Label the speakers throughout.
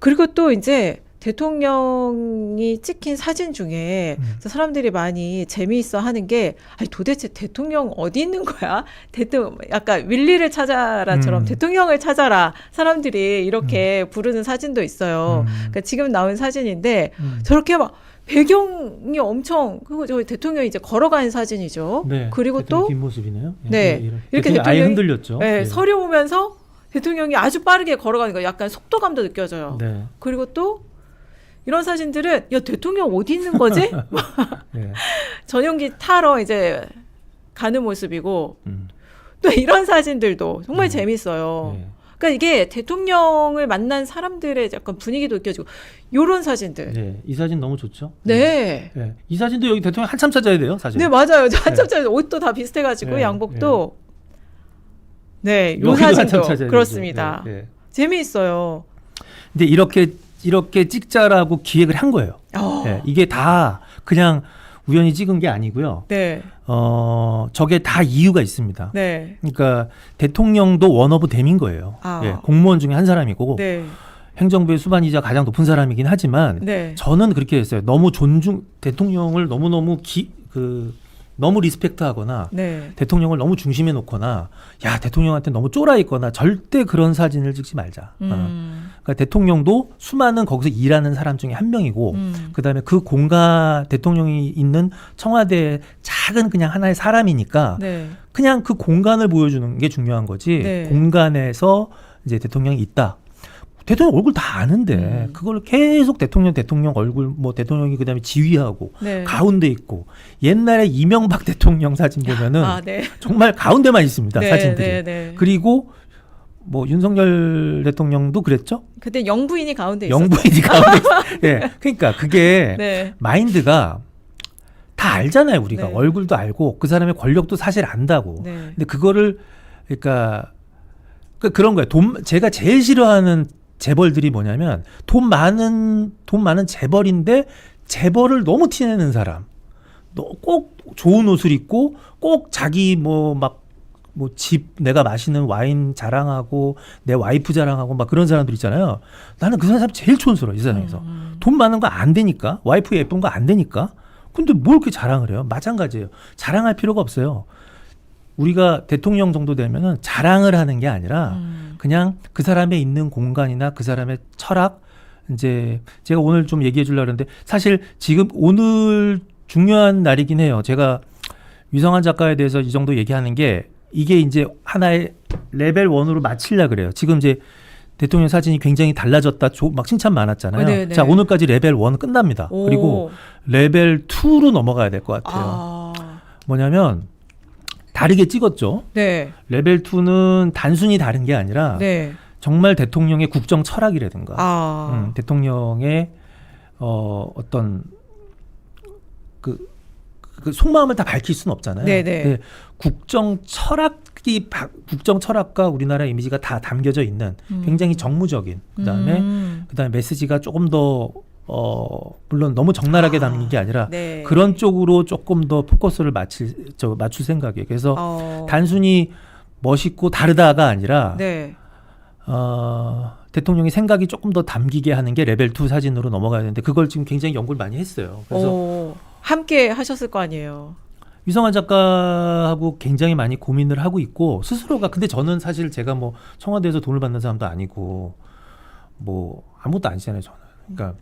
Speaker 1: 그리고 또 이제 대통령이 찍힌 사진 중에 사람들이 많이 재미있어 하는 게 아니 도대체 대통령 어디 있는 거야? 약간 윌리를 찾아라처럼 대통령을 찾아라 사람들이 이렇게 부르는 사진도 있어요. 그러니까 지금 나온 사진인데 저렇게 막 배경이 엄청 그리고 저 대통령이 이제 걸어가는 사진이죠.
Speaker 2: 네,
Speaker 1: 그리고 또
Speaker 2: 뒷모습이네요.
Speaker 1: 네,
Speaker 2: 이렇게 대통령이 아예 흔들렸죠.
Speaker 1: 네,
Speaker 2: 네.
Speaker 1: 서리 오면서 대통령이 아주 빠르게 걸어가는 거 약간 속도감도 느껴져요.
Speaker 2: 네.
Speaker 1: 그리고 또 이런 사진들은 야 대통령 어디 있는 거지?
Speaker 2: 네.
Speaker 1: 전용기 타러 이제 가는 모습이고 또 이런 사진들도 정말 재밌어요.
Speaker 2: 네.
Speaker 1: 그러니까 이게 대통령을 만난 사람들의 약간 분위기도 느껴지고 이런 사진들.
Speaker 2: 네, 이 사진 너무 좋죠.
Speaker 1: 네.
Speaker 2: 네. 이 사진도 여기 대통령 한참 찾아야 돼요, 사실.
Speaker 1: 네 맞아요. 한참 찾아요. 옷도 다 비슷해가지고
Speaker 2: 네.
Speaker 1: 양복도. 네, 요
Speaker 2: 여기도 한참
Speaker 1: 사진도
Speaker 2: 찾아야
Speaker 1: 그렇습니다.
Speaker 2: 되죠. 네.
Speaker 1: 재미있어요.
Speaker 2: 근데 이렇게 찍자라고 기획을 한 거예요. 네, 이게 다 그냥 우연히 찍은 게 아니고요.
Speaker 1: 네.
Speaker 2: 저게 다 이유가 있습니다.
Speaker 1: 네.
Speaker 2: 그러니까 대통령도 원 오브 댐인 거예요. 네, 공무원 중에 한 사람이고
Speaker 1: 네.
Speaker 2: 행정부의 수반이자 가장 높은 사람이긴 하지만
Speaker 1: 네.
Speaker 2: 저는 그렇게 했어요. 너무 대통령을 너무 리스펙트하거나
Speaker 1: 네.
Speaker 2: 대통령을 너무 중심에 놓거나 야 대통령한테 너무 쫄아 있거나 절대 그런 사진을 찍지 말자. 그러니까 대통령도 수많은 거기서 일하는 사람 중에 한 명이고 그다음에 그 공간 대통령이 있는 청와대 작은 그냥 하나의 사람이니까
Speaker 1: 네.
Speaker 2: 그냥 그 공간을 보여주는 게 중요한 거지.
Speaker 1: 네.
Speaker 2: 공간에서 이제 대통령이 있다. 대통령 얼굴 다 아는데 그걸 계속 대통령 얼굴 뭐 대통령이 그다음에 지휘하고
Speaker 1: 네.
Speaker 2: 가운데 있고 옛날에 이명박 대통령 사진 보면은
Speaker 1: 네.
Speaker 2: 정말 가운데만 있습니다.
Speaker 1: 네,
Speaker 2: 사진들이.
Speaker 1: 네, 네.
Speaker 2: 그리고 뭐 윤석열 대통령도 그랬죠.
Speaker 1: 그때 영부인이 가운데 있었죠.
Speaker 2: 영부인이 가운데 네. 그러니까 그게
Speaker 1: 네.
Speaker 2: 마인드가 다 알잖아요. 우리가
Speaker 1: 네.
Speaker 2: 얼굴도 알고 그 사람의 권력도 사실 안다고.
Speaker 1: 네.
Speaker 2: 근데 그거를 그러니까 그런 거예요. 제가 제일 싫어하는 재벌들이 뭐냐면 돈 많은 재벌인데 재벌을 너무 티내는 사람. 꼭 좋은 옷을 입고 꼭 자기 집 내가 마시는 와인 자랑하고 내 와이프 자랑하고 막 그런 사람들 있잖아요. 나는 그 사람 제일 촌스러워 이 세상에서. 돈 많은 거 안 되니까 와이프 예쁜 거 안 되니까. 근데 뭘 그렇게 자랑을 해요? 마찬가지예요. 자랑할 필요가 없어요. 우리가 대통령 정도 되면은 자랑을 하는 게 아니라 그냥 그 사람의 있는 공간이나 그 사람의 철학 이제 제가 오늘 좀 얘기해 주려고 했는데 사실 지금 오늘 중요한 날이긴 해요. 제가 위성한 작가에 대해서 이 정도 얘기하는 게 이게 이제 하나의 레벨 1으로 마치려고 그래요. 지금 이제 대통령 사진이 굉장히 달라졌다. 막 칭찬 많았잖아요.
Speaker 1: 네네.
Speaker 2: 자, 오늘까지 레벨 1 끝납니다. 그리고 레벨 2로 넘어가야 될 것 같아요. 뭐냐면 다르게 찍었죠.
Speaker 1: 네.
Speaker 2: 레벨 2는 단순히 다른 게 아니라
Speaker 1: 네.
Speaker 2: 정말 대통령의 국정 철학이라든가 대통령의 어떤 그 속마음을 다 밝힐 수는 없잖아요.
Speaker 1: 네네.
Speaker 2: 국정 철학과 우리나라 이미지가 다 담겨져 있는 굉장히 정무적인 그다음에 메시지가 조금 더 물론 너무 적나라하게 담긴 게 아니라
Speaker 1: 네.
Speaker 2: 그런 쪽으로 조금 더 포커스를 맞출 생각이에요. 그래서 단순히 멋있고 다르다가 아니라
Speaker 1: 네.
Speaker 2: 대통령의 생각이 조금 더 담기게 하는 게 레벨 2 사진으로 넘어가야 되는데 그걸 지금 굉장히 연구를 많이 했어요. 그래서
Speaker 1: 함께 하셨을 거 아니에요.
Speaker 2: 위성한 작가하고 굉장히 많이 고민을 하고 있고 스스로가 근데 저는 사실 제가 뭐 청와대에서 돈을 받는 사람도 아니고 뭐 아무것도 아니잖아요. 저는. 그러니까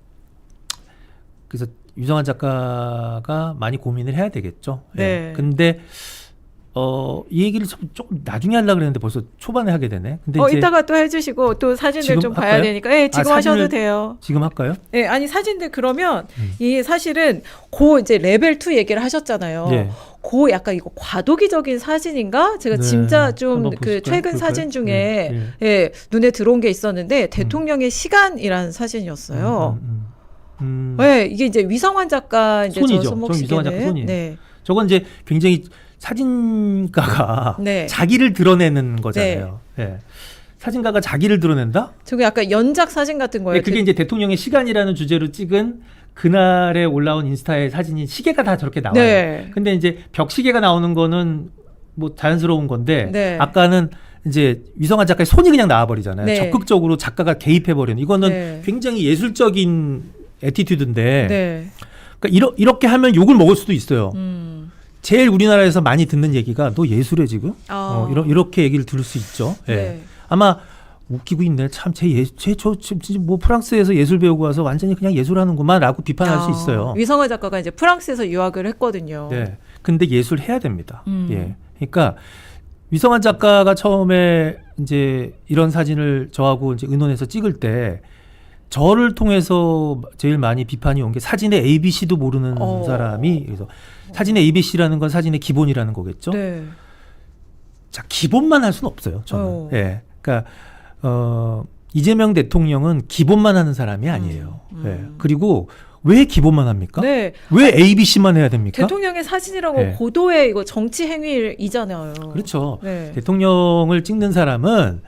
Speaker 2: 그래서 위성한 작가가 많이 고민을 해야 되겠죠.
Speaker 1: 네.
Speaker 2: 근데 이 얘기를 조금 나중에 하려고 그랬는데 벌써 초반에 하게 되네. 근데 이제
Speaker 1: 이따가 또 해주시고 또 사진들 좀 봐야
Speaker 2: 할까요?
Speaker 1: 되니까. 네, 지금 하셔도 돼요.
Speaker 2: 지금 할까요?
Speaker 1: 네, 아니 사진들 그러면 이 사실은 이제 레벨 2 얘기를 하셨잖아요.
Speaker 2: 네.
Speaker 1: 약간 이거 과도기적인 사진인가? 제가 진짜 좀 최근 사진 중에 예, 눈에 들어온 게 있었는데 대통령의 시간이라는 사진이었어요. 네, 이게 이제 위성환 작가 이제
Speaker 2: 손이죠.
Speaker 1: 저 손목시계는
Speaker 2: 위성환 작가 손이에요.
Speaker 1: 네.
Speaker 2: 저건 이제 굉장히 사진가가
Speaker 1: 네.
Speaker 2: 자기를 드러내는 거잖아요. 네. 사진가가 자기를 드러낸다?
Speaker 1: 저게 약간 연작 사진 같은 거예요.
Speaker 2: 네, 그게 이제 대통령의 시간이라는 주제로 찍은 그날에 올라온 인스타의 사진이 시계가 다 저렇게 나와요.
Speaker 1: 네.
Speaker 2: 근데 이제 벽시계가 나오는 거는 뭐 자연스러운 건데
Speaker 1: 네.
Speaker 2: 아까는 이제 위성한 작가의 손이 그냥 나와버리잖아요.
Speaker 1: 네.
Speaker 2: 적극적으로 작가가 개입해버리는 이거는
Speaker 1: 네.
Speaker 2: 굉장히 예술적인 애티튜드인데
Speaker 1: 네.
Speaker 2: 그러니까 이렇게 하면 욕을 먹을 수도 있어요. 제일 우리나라에서 많이 듣는 얘기가 너 예술해 지금? 이렇게 얘기를 들을 수 있죠. 예.
Speaker 1: 네.
Speaker 2: 아마 웃기고 있네. 참, 뭐 프랑스에서 예술 배우고 와서 완전히 그냥 예술하는구만라고 비판할 수 있어요.
Speaker 1: 위성화 작가가 이제 프랑스에서 유학을 했거든요.
Speaker 2: 네. 근데 예술 해야 됩니다. 예. 그러니까 위성한 작가가 처음에 이제 이런 사진을 저하고 이제 의논해서 찍을 때 저를 통해서 제일 많이 비판이 온 게 사진의 ABC도 모르는 사람이 그래서 사진의 ABC라는 건 사진의 기본이라는 거겠죠.
Speaker 1: 네.
Speaker 2: 자, 기본만 할 수는 없어요. 저는. 예. 그러니까 이재명 대통령은 기본만 하는 사람이 아니에요. 예. 그리고 왜 기본만 합니까?
Speaker 1: 네.
Speaker 2: 왜 ABC만 해야 됩니까?
Speaker 1: 대통령의 사진이라고
Speaker 2: 네.
Speaker 1: 고도의 이거 정치 행위이잖아요.
Speaker 2: 그렇죠.
Speaker 1: 네.
Speaker 2: 대통령을 찍는 사람은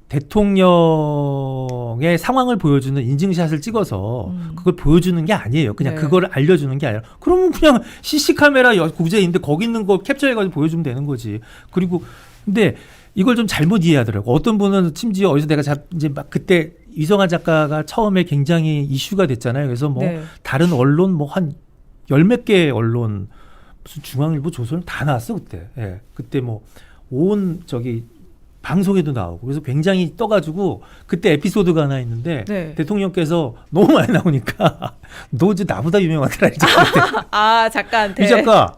Speaker 2: 대통령의 상황을 보여주는 인증샷을 찍어서 그걸 보여주는 게 아니에요. 그냥
Speaker 1: 네.
Speaker 2: 그걸 알려주는 게 아니라 그러면 그냥 CC 카메라 구제인데 거기 있는 거 캡처해가지고 보여주면 되는 거지. 그리고 근데 이걸 좀 잘못 이해하더라고. 어떤 분은 심지어 어디서 내가 이제 막 그때 위성한 작가가 처음에 굉장히 이슈가 됐잖아요. 그래서 뭐
Speaker 1: 네.
Speaker 2: 다른 언론 뭐 한 열 몇 개 언론 무슨 중앙일보 조선 다 나왔어 그때. 예. 그때 뭐 온 저기 방송에도 나오고 그래서 굉장히 떠가지고 그때 에피소드가 하나 있는데
Speaker 1: 네.
Speaker 2: 대통령께서 너무 많이 나오니까 너 이제 나보다 유명하더라 이제
Speaker 1: 아, 작가한테.
Speaker 2: 위 작가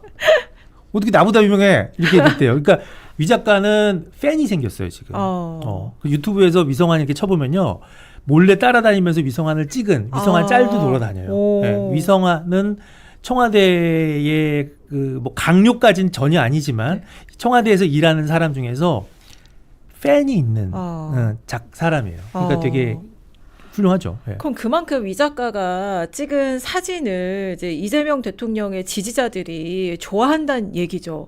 Speaker 2: 어떻게 나보다 유명해 이렇게 됐대요. 그러니까 위 작가는 팬이 생겼어요 지금. 그 유튜브에서 위성한 이렇게 쳐보면요 몰래 따라다니면서 위성한을 찍은 위성한 짤도 돌아다녀요. 네, 위성한은 청와대의 그 뭐 강요까지는 전혀 아니지만 청와대에서 일하는 사람 중에서 팬이 있는 사람이에요. 그러니까 되게 훌륭하죠. 예.
Speaker 1: 그럼 그만큼 위 작가가 찍은 사진을 이제 이재명 대통령의 지지자들이 좋아한다는 얘기죠.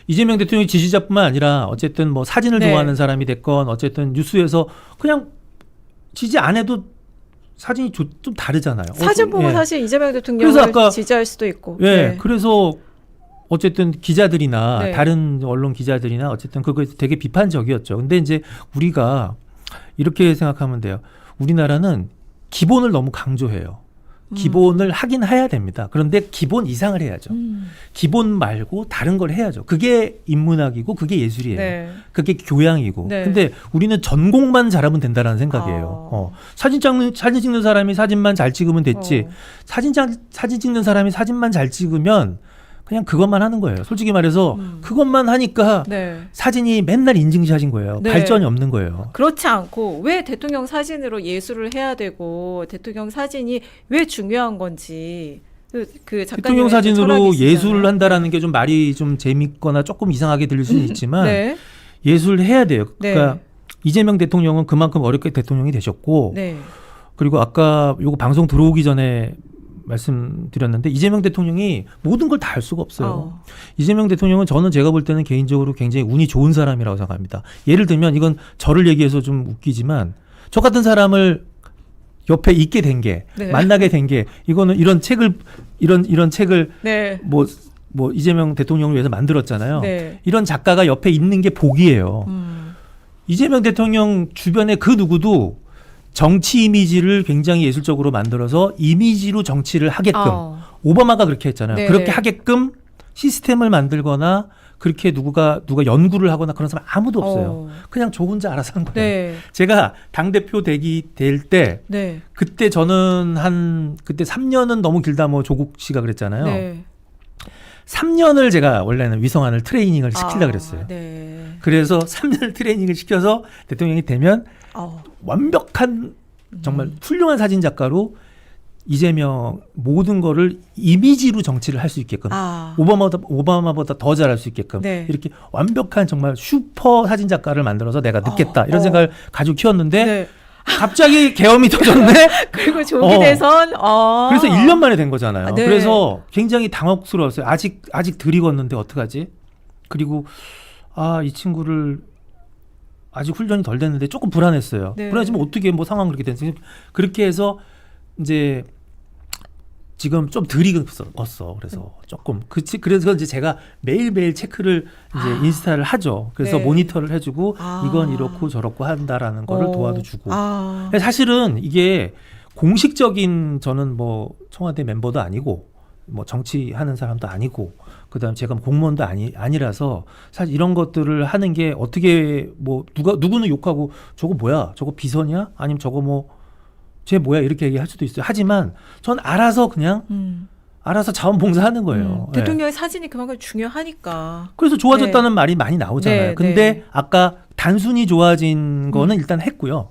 Speaker 2: 이재명 대통령의 지지자뿐만 아니라 어쨌든 뭐 사진을
Speaker 1: 네.
Speaker 2: 좋아하는 사람이 됐건 어쨌든 뉴스에서 그냥 지지 안 해도 사진이 좀 다르잖아요.
Speaker 1: 사진 보고
Speaker 2: 예.
Speaker 1: 사실 이재명
Speaker 2: 그래서
Speaker 1: 대통령을
Speaker 2: 아까-
Speaker 1: 지지할 수도 있고.
Speaker 2: 예,
Speaker 1: 네.
Speaker 2: 그래서 어쨌든 기자들이나
Speaker 1: 네.
Speaker 2: 다른 언론 기자들이나 어쨌든 그거에 되게 비판적이었죠. 근데 이제 우리가 이렇게 생각하면 돼요. 우리나라는 기본을 너무 강조해요. 기본을 하긴 해야 됩니다. 그런데 기본 이상을 해야죠. 기본 말고 다른 걸 해야죠. 그게 인문학이고 그게 예술이에요.
Speaker 1: 네.
Speaker 2: 그게 교양이고.
Speaker 1: 네.
Speaker 2: 근데 우리는 전공만 잘하면 된다는 생각이에요. 사진 찍는 사람이 사진만 잘 찍으면 됐지. 사진 찍는 사람이 사진만 잘 찍으면 그냥 그것만 하는 거예요. 솔직히 말해서 그것만 하니까
Speaker 1: 네.
Speaker 2: 사진이 맨날 인증샷인 거예요.
Speaker 1: 네.
Speaker 2: 발전이 없는 거예요.
Speaker 1: 그렇지 않고 왜 대통령 사진으로 예술을 해야 되고 대통령 사진이 왜 중요한 건지 그
Speaker 2: 대통령
Speaker 1: 작가님의
Speaker 2: 사진으로
Speaker 1: 철학이
Speaker 2: 예술을
Speaker 1: 있잖아요.
Speaker 2: 한다라는 게 좀 말이 좀 재밌거나 조금 이상하게 들릴 수는 있지만
Speaker 1: 네.
Speaker 2: 예술을 해야 돼요.
Speaker 1: 네.
Speaker 2: 그러니까 이재명 대통령은 그만큼 어렵게 대통령이 되셨고
Speaker 1: 네.
Speaker 2: 그리고 아까 요거 방송 들어오기 전에 말씀드렸는데 이재명 대통령이 모든 걸 다 할 수가 없어요. 이재명 대통령은 저는 제가 볼 때는 개인적으로 굉장히 운이 좋은 사람이라고 생각합니다. 예를 들면 이건 저를 얘기해서 좀 웃기지만 저 같은 사람을 옆에 있게 된 게
Speaker 1: 네.
Speaker 2: 만나게 된 게 이거는 이런 책을
Speaker 1: 네.
Speaker 2: 뭐 이재명 대통령을 위해서 만들었잖아요.
Speaker 1: 네.
Speaker 2: 이런 작가가 옆에 있는 게 복이에요. 이재명 대통령 주변에 그 누구도 정치 이미지를 굉장히 예술적으로 만들어서 이미지로 정치를 하게끔 오바마가 그렇게 했잖아요.
Speaker 1: 네.
Speaker 2: 그렇게 하게끔 시스템을 만들거나 그렇게 누가 연구를 하거나 그런 사람 아무도 없어요. 그냥 저 혼자 알아서 하는 거예요.
Speaker 1: 네.
Speaker 2: 제가 당대표 되기 될 때
Speaker 1: 네.
Speaker 2: 그때 저는 그때 3년은 너무 길다 뭐 조국 씨가 그랬잖아요.
Speaker 1: 네.
Speaker 2: 3년을 제가 원래는 위성안을 트레이닝을 시키려고 그랬어요.
Speaker 1: 네.
Speaker 2: 그래서 3년 트레이닝을 시켜서 대통령이 되면 완벽한 정말 훌륭한 사진 작가로 이재명 모든 거를 이미지로 정치를 할 수 있게끔 오바마보다 더 잘할 수 있게끔
Speaker 1: 네.
Speaker 2: 이렇게 완벽한 정말 슈퍼 사진 작가를 만들어서 내가 늦겠다 이런 생각을 가지고 키웠는데
Speaker 1: 네.
Speaker 2: 갑자기 계엄이 터졌네.
Speaker 1: 그리고 조기 대선.
Speaker 2: 그래서 1년 만에 된 거잖아요.
Speaker 1: 네.
Speaker 2: 그래서 굉장히 당혹스러웠어요. 아직 덜 익었는데 어떡하지? 그리고 이 친구를 아직 훈련이 덜 됐는데 조금 불안했어요.
Speaker 1: 네.
Speaker 2: 불안해지면 어떻게 뭐 상황 그렇게 됐어요. 그렇게 해서 이제 지금 좀 덜 익었어. 그래서 조금 그래서 이제 제가 매일매일 체크를 이제 인스타를 하죠. 그래서
Speaker 1: 네.
Speaker 2: 모니터를 해주고 이건 이렇고 저렇고 한다라는 거를 도와도 주고. 사실은 이게 공식적인 저는 뭐 청와대 멤버도 아니고 뭐 정치하는 사람도 아니고 그다음 제가 공무원도 아니라서 사실 이런 것들을 하는 게 어떻게 뭐 누구는 욕하고 저거 뭐야? 저거 비서냐? 아니면 저거 뭐 쟤 뭐야 이렇게 얘기할 수도 있어요. 하지만 전 알아서 그냥 알아서 자원봉사하는 거예요. 네.
Speaker 1: 대통령의 사진이 그만큼 중요하니까.
Speaker 2: 그래서 좋아졌다는 말이 많이 나오잖아요.
Speaker 1: 네,
Speaker 2: 근데
Speaker 1: 네.
Speaker 2: 아까 단순히 좋아진 거는 일단 했고요.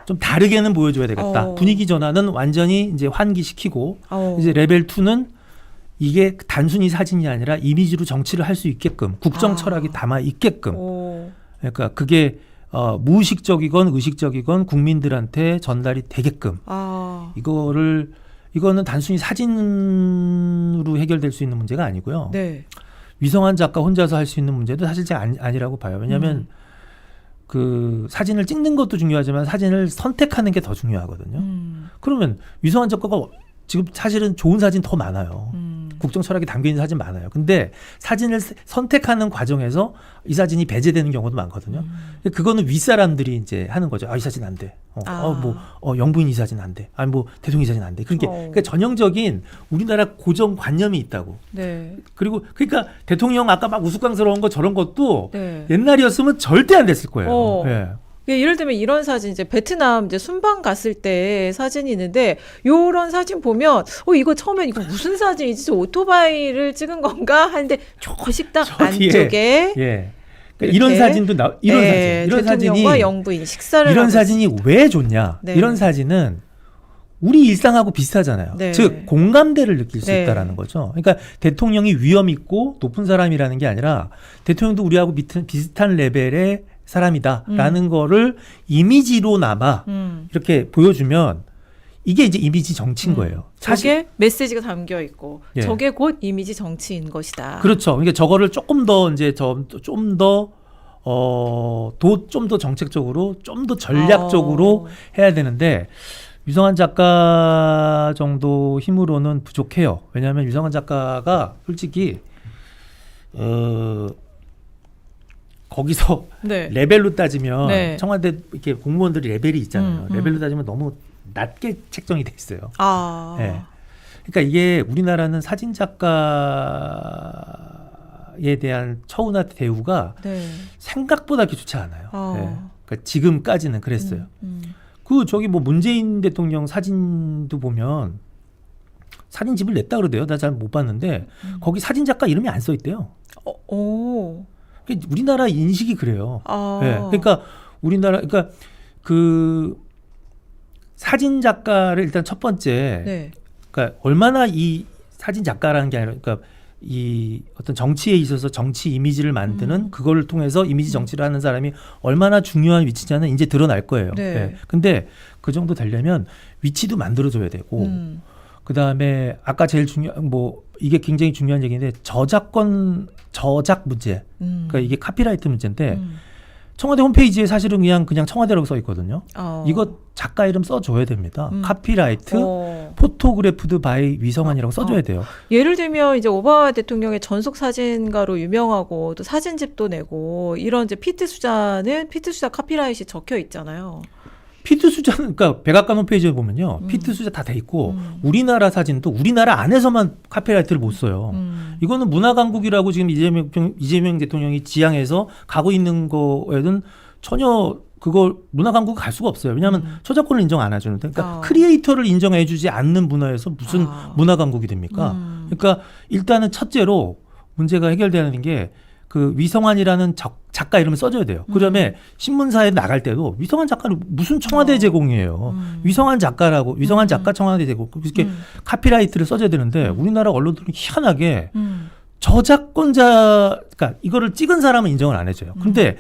Speaker 2: 좀 다르게는 보여줘야 되겠다. 분위기 전환은 완전히 이제 환기시키고 이제 레벨 2는 이게 단순히 사진이 아니라 이미지로 정치를 할 수 있게끔 국정 철학이 담아 있게끔. 그러니까 그게 무의식적이건 의식적이건 국민들한테 전달이 되게끔 이거는 단순히 사진으로 해결될 수 있는 문제가 아니고요.
Speaker 1: 네.
Speaker 2: 위성한 작가 혼자서 할 수 있는 문제도 사실 아니라고 봐요. 왜냐하면 그 사진을 찍는 것도 중요하지만 사진을 선택하는 게 더 중요하거든요. 그러면 위성한 작가가 지금 사실은 좋은 사진 더 많아요. 국정 철학이 담겨 있는 사진 많아요. 근데 사진을 선택하는 과정에서 이 사진이 배제되는 경우도 많거든요. 그거는 윗사람들이 이제 하는 거죠. 이 사진 안 돼. 영부인 이 사진 안 돼. 아니 뭐 대통령 이 사진 안 돼. 그러니까 전형적인 우리나라 고정 관념이 있다고.
Speaker 1: 네.
Speaker 2: 그러니까 대통령 아까 막 우스꽝스러운 거 저런 것도
Speaker 1: 네.
Speaker 2: 옛날이었으면 절대 안 됐을 거예요. 예.
Speaker 1: 예를 들면 이런 사진 이제 베트남 이제 순방 갔을 때 사진이 있는데 요런 사진 보면 이거 처음엔 이거 무슨 사진이지? 저 오토바이를 찍은 건가 하는데 저 식당 안쪽에
Speaker 2: 예. 그러니까 이런 사진도 이런
Speaker 1: 대통령과 영부인 식사를
Speaker 2: 이런 사진이 왜 좋냐?
Speaker 1: 네.
Speaker 2: 이런 사진은 우리 일상하고 비슷하잖아요.
Speaker 1: 네.
Speaker 2: 즉 공감대를 느낄 수
Speaker 1: 네.
Speaker 2: 있다라는 거죠. 그러니까 대통령이 위험 있고 높은 사람이라는 게 아니라 대통령도 우리하고 비슷한 레벨의 사람이다라는 거를 이미지로나마 이렇게 보여주면 이게 이제 이미지 정치인 거예요.
Speaker 1: 저게 메시지가 담겨 있고
Speaker 2: 예.
Speaker 1: 저게 곧 이미지 정치인 것이다.
Speaker 2: 그렇죠. 그러니까 저거를 조금 더 이제 좀 더 정책적으로 좀 더 전략적으로 해야 되는데 유성한 작가 정도 힘으로는 부족해요. 왜냐하면 유성한 작가가 솔직히 거기서
Speaker 1: 네.
Speaker 2: 레벨로 따지면
Speaker 1: 네.
Speaker 2: 청와대 이렇게 공무원들이 레벨이 있잖아요. 레벨로 따지면 너무 낮게 책정이 돼 있어요. 네. 그러니까 이게 우리나라는 사진 작가에 대한 처우나 대우가
Speaker 1: 네.
Speaker 2: 생각보다 그렇게 좋지 않아요. 네. 그러니까 지금까지는 그랬어요. 그 저기 뭐 문재인 대통령 사진도 보면 사진집을 냈다 그러대요. 나 잘 못 봤는데 거기 사진 작가 이름이 안 써 있대요. 우리나라 인식이 그래요. 네. 그러니까 그러니까 그 사진 작가를 일단 첫 번째,
Speaker 1: 네.
Speaker 2: 그러니까 얼마나 이 사진 작가라는 게 아니라, 그러니까 이 어떤 정치에 있어서 정치 이미지를 만드는 그걸 통해서 이미지 정치를 하는 사람이 얼마나 중요한 위치냐는 이제 드러날 거예요.
Speaker 1: 네.
Speaker 2: 네. 근데 그 정도 되려면 위치도 만들어줘야 되고, 그 다음에 아까 제일 뭐 이게 굉장히 중요한 얘기인데 저작 문제, 그러니까 이게 카피라이트 문제인데 청와대 홈페이지에 사실은 그냥 청와대라고 써 있거든요. 이거 작가 이름 써줘야 됩니다. 카피라이트, 포토그래프드 바이 위성한이라고 써줘야 돼요.
Speaker 1: 예를 들면 이제 오바마 대통령의 전속 사진가로 유명하고 또 사진집도 내고 이런 이제 피트 수자는 피트 수자 카피라이트이 적혀 있잖아요.
Speaker 2: 피트 수자는 그러니까 백악관 홈페이지에 보면요, 피트 수자 다 돼 있고 우리나라 사진도 우리나라 안에서만 카피라이트를 못 써요. 이거는 문화강국이라고 지금 이재명 대통령이 지향해서 가고 있는 거에는 전혀 그걸 문화강국 갈 수가 없어요. 왜냐하면 저작권을 인정 안 해주는데, 그러니까 크리에이터를 인정해주지 않는 문화에서 무슨 문화강국이 됩니까? 그러니까 일단은 첫째로 문제가 해결되는 게 그 위성한이라는 작가 이름을 써줘야 돼요. 그다음에 신문사에 나갈 때도 위성한 작가는 무슨 청와대 제공이에요. 위성한 작가라고, 위성한 작가 청와대 제공, 그렇게 카피라이트를 써줘야 되는데 우리나라 언론들은 희한하게 저작권자, 그러니까 이거를 찍은 사람은 인정을 안 해줘요. 근데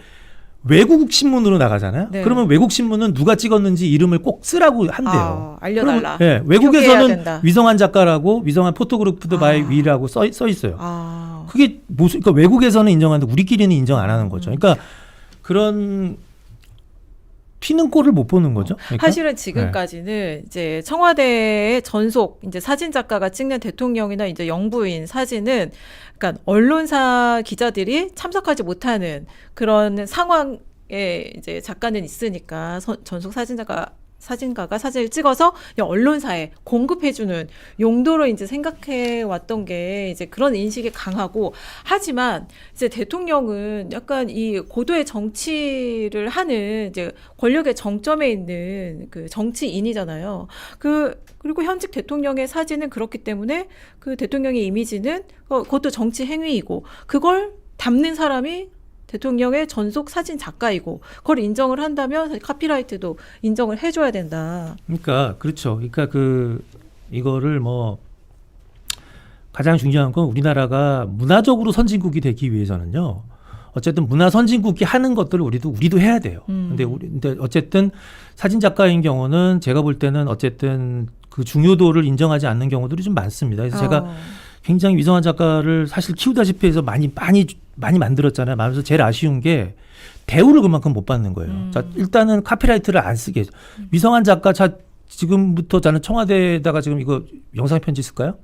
Speaker 2: 외국 신문으로 나가잖아요.
Speaker 1: 네.
Speaker 2: 그러면 외국 신문은 누가 찍었는지 이름을 꼭 쓰라고 한대요.
Speaker 1: 알려달라.
Speaker 2: 네, 외국에서는 위성한 작가라고, 위성한 포토그래프드 바이 위라고 써 있어요. 그게 그러니까 외국에서는 인정하는데 우리끼리는 인정 안 하는 거죠. 그러니까 그런 튀는 꼴을 못 보는 거죠. 그러니까?
Speaker 1: 사실은 지금까지는 이제 청와대의 전속 이제 사진 작가가 찍는 대통령이나 이제 영부인 사진은 그러니까 언론사 기자들이 참석하지 못하는 그런 상황에 이제 작가는 있으니까 전속 사진가가 사진을 찍어서 그냥 언론사에 공급해주는 용도로 이제 생각해 왔던 게 이제 그런 인식이 강하고, 하지만 이제 대통령은 약간 이 고도의 정치를 하는 이제 권력의 정점에 있는 그 정치인이잖아요. 그리고 현직 대통령의 사진은 그렇기 때문에 그 대통령의 이미지는 그것도 정치 행위이고, 그걸 담는 사람이 대통령의 전속 사진 작가이고, 그걸 인정을 한다면 사실 카피라이트도 인정을 해줘야 된다.
Speaker 2: 그러니까 그렇죠. 그러니까 이거를 뭐 가장 중요한 건 우리나라가 문화적으로 선진국이 되기 위해서는요. 어쨌든 문화 선진국이 하는 것들을 우리도 해야 돼요. 근데 어쨌든 사진 작가인 경우는 제가 볼 때는 어쨌든 그 중요도를 인정하지 않는 경우들이 좀 많습니다. 그래서 제가 굉장히 위성한 작가를 사실 키우다시피 해서 많이 만들었잖아요. 그래서 제일 아쉬운 게 대우를 그만큼 못 받는 거예요. 자, 일단은 카피라이트를 안 쓰게 해줘. 위성한 작가, 지금부터 저는 청와대에다가 지금 이거 영상 편지 쓸까요?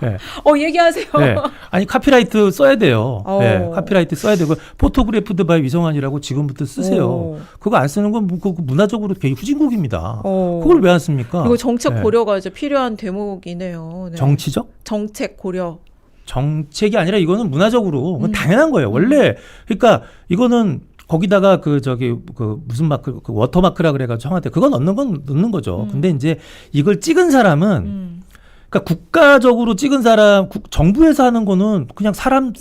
Speaker 2: 네.
Speaker 1: 얘기하세요.
Speaker 2: 네. 아니, 카피라이트 써야 돼요. 네. 카피라이트 써야 되고, 포토그래프드 바이 위성한이라고 지금부터 쓰세요. 그거 안 쓰는 건 문화적으로 되게 후진국입니다. 그걸 왜 안 씁니까?
Speaker 1: 이거 정책 고려가 이제 필요한 대목이네요. 네.
Speaker 2: 정치적?
Speaker 1: 정책 고려.
Speaker 2: 정책이 아니라 이거는 문화적으로 당연한 거예요. 원래 그러니까 이거는 거기다가 무슨 마크, 워터마크라 그래가지고 청와대 그거 넣는 거죠. 근데 이제 이걸 찍은 사람은 그러니까 국가적으로 찍은 사람, 정부에서 하는 거는 그냥 사람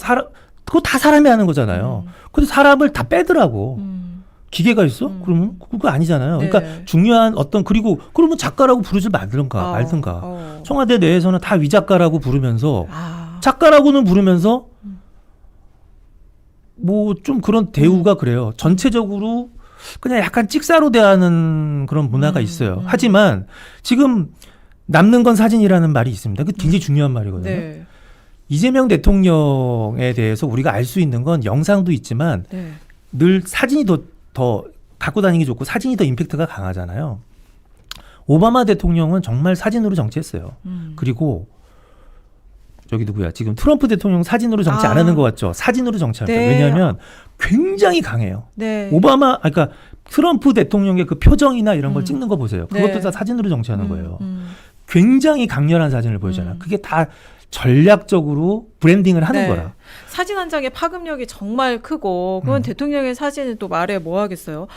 Speaker 2: 그거 다 사람이 하는 거잖아요. 근데 사람을 다 빼더라고. 기계가 있어? 그러면 그거 아니잖아요.
Speaker 1: 네.
Speaker 2: 그러니까 중요한 그러면 작가라고 부르지 말든가. 청와대 내에서는 다 위작가라고 부르면서 작가라고는 부르면서 뭐 좀 그런 대우가 그래요. 전체적으로 그냥 약간 찍사로 대하는 그런 문화가 있어요. 하지만 지금 남는 건 사진이라는 말이 있습니다. 그게 굉장히 중요한 말이거든요.
Speaker 1: 네.
Speaker 2: 이재명 대통령에 대해서 우리가 알 수 있는 건 영상도 있지만
Speaker 1: 네.
Speaker 2: 늘 사진이 더 갖고 다니기 좋고 사진이 더 임팩트가 강하잖아요. 오바마 대통령은 정말 사진으로 정치했어요. 그리고 지금 트럼프 대통령 사진으로 정치 안 하는 것 같죠? 사진으로 정치합니다.
Speaker 1: 네.
Speaker 2: 왜냐하면 굉장히 강해요.
Speaker 1: 네.
Speaker 2: 그러니까 트럼프 대통령의 그 표정이나 이런 걸 찍는 거 보세요. 그것도
Speaker 1: 네.
Speaker 2: 다 사진으로 정치하는 거예요. 굉장히 강렬한 사진을 보여줘요. 그게 다 전략적으로 브랜딩을 하는 거라.
Speaker 1: 사진 한 장의 파급력이 정말 크고, 그건 대통령의 사진은 또 말해 뭐 하겠어요.